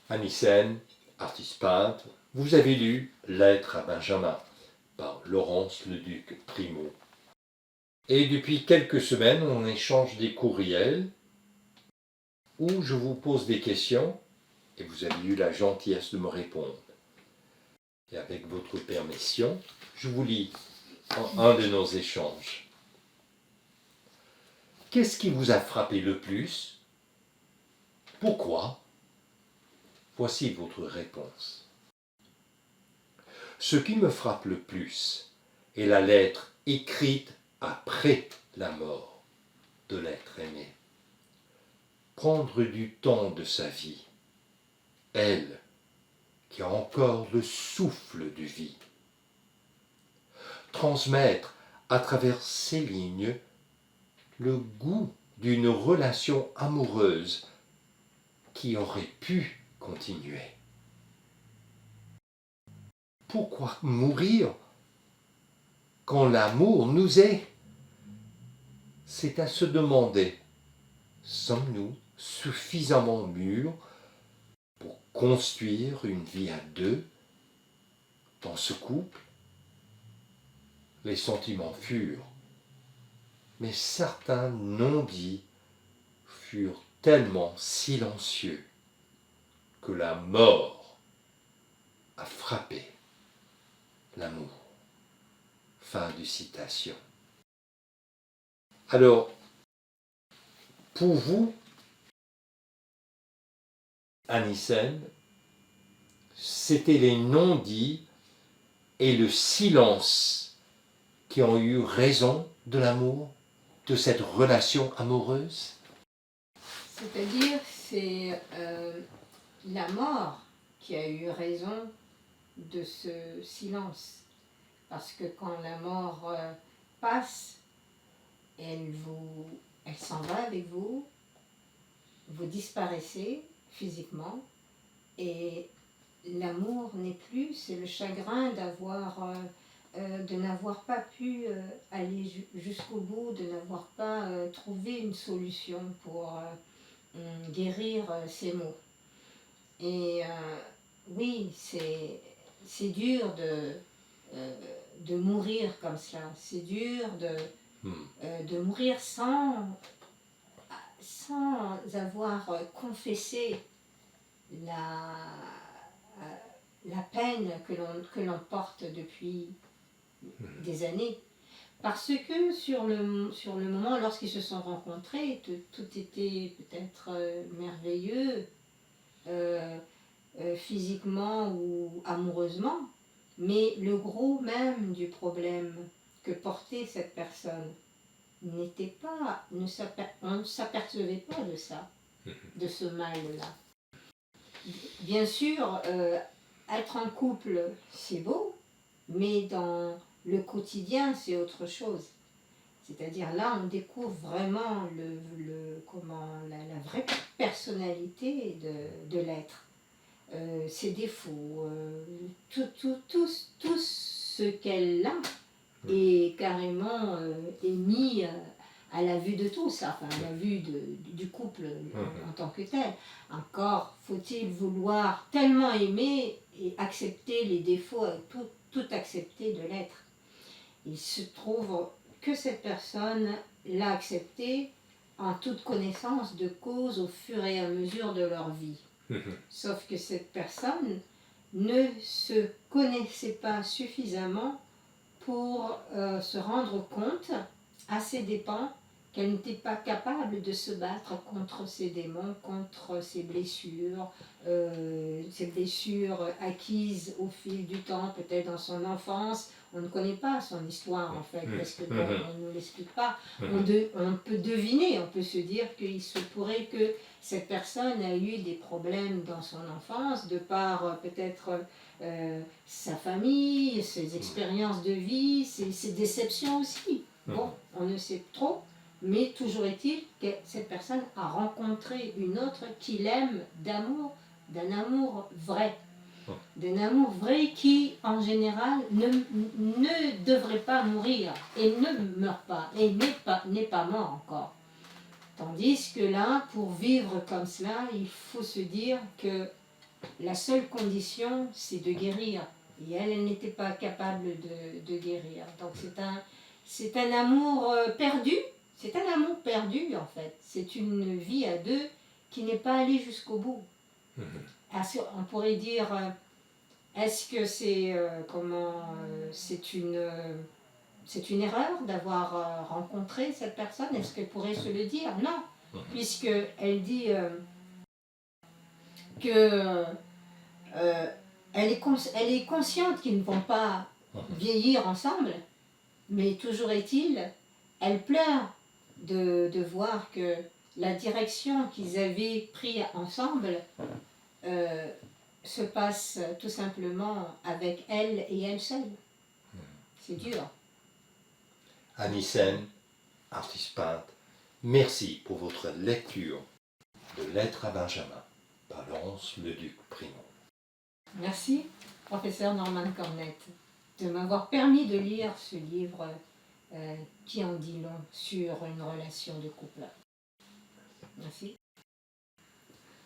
Anicenne, artiste peintre, vous avez lu Lettre à Benjamin par Laurence Leduc-Primo. Et depuis quelques semaines, on échange des courriels où je vous pose des questions et vous avez eu la gentillesse de me répondre. Et avec votre permission, je vous lis un de nos échanges. Qu'est-ce qui vous a frappé le plus? Pourquoi? Voici votre réponse. Ce qui me frappe le plus est la lettre écrite après la mort de l'être aimé. Prendre du temps de sa vie, elle qui a encore le souffle de vie. Transmettre à travers ces lignes le goût d'une relation amoureuse qui aurait pu continuer. Pourquoi mourir quand l'amour nous est? C'est à se demander, sommes-nous suffisamment mûrs pour construire une vie à deux dans ce couple? Les sentiments furent, mais certains non-dits furent tellement silencieux que la mort a frappé l'amour. Fin de citation. Alors, pour vous, Anicenne, c'était les non-dits et le silence qui ont eu raison de l'amour, de cette relation amoureuse? C'est-à-dire, c'est la mort qui a eu raison de ce silence. Parce que quand la mort passe, elle s'en va avec vous, vous disparaissez physiquement, et l'amour n'est plus, c'est le chagrin de n'avoir pas pu aller jusqu'au bout, de n'avoir pas trouvé une solution pour guérir ces maux. Et oui, c'est dur de mourir comme cela, c'est dur de mourir sans avoir confessé la peine que l'on porte depuis des années. Parce que sur le moment, lorsqu'ils se sont rencontrés, tout était peut-être merveilleux, physiquement ou amoureusement, mais le gros même du problème que portait cette personne n'était pas, on ne s'apercevait pas de ça, de ce mal-là. Bien sûr, être en couple, c'est beau, mais dans le quotidien, c'est autre chose. C'est-à-dire là, on découvre vraiment la vraie personnalité de l'être. Ses défauts, tout ce qu'elle a est carrément est mis à la vue de tous, enfin à la vue du couple en tant que tel. Encore faut-il vouloir tellement aimer et accepter les défauts, tout accepter de l'être. Il se trouve que cette personne l'a accepté en toute connaissance de cause au fur et à mesure de leur vie. Sauf que cette personne ne se connaissait pas suffisamment pour se rendre compte, à ses dépens, qu'elle n'était pas capable de se battre contre ses démons, contre ses blessures acquises au fil du temps, peut-être dans son enfance. On ne connaît pas son histoire en fait, parce que bon, on ne nous l'explique pas. On peut deviner, on peut se dire qu'il se pourrait que cette personne a eu des problèmes dans son enfance, de par peut-être sa famille, ses expériences de vie, ses déceptions aussi. Bon, on ne sait trop, mais toujours est-il que cette personne a rencontré une autre qui l'aime d'amour, d'un amour vrai. D'un amour vrai qui, en général, ne devrait pas mourir et ne meurt pas et n'est pas mort encore. Tandis que là, pour vivre comme cela, il faut se dire que la seule condition, c'est de guérir. Et elle n'était pas capable de guérir. Donc c'est un amour perdu. C'est un amour perdu, en fait. C'est une vie à deux qui n'est pas allée jusqu'au bout. On pourrait dire, est-ce que c'est une erreur d'avoir rencontré cette personne? Est-ce qu'elle pourrait se le dire? Non, puisqu'elle dit que elle est consciente qu'ils ne vont pas vieillir ensemble, mais toujours est-il, elle pleure de voir que la direction qu'ils avaient prise ensemble se passe tout simplement avec elle et elle seule. C'est dur. Annie Sen, artiste peintre, merci pour votre lecture de Lettres à Benjamin par Laurence Leduc-Primont. Merci, professeur Norman Cornette, de m'avoir permis de lire ce livre qui en dit long sur une relation de couple. Merci.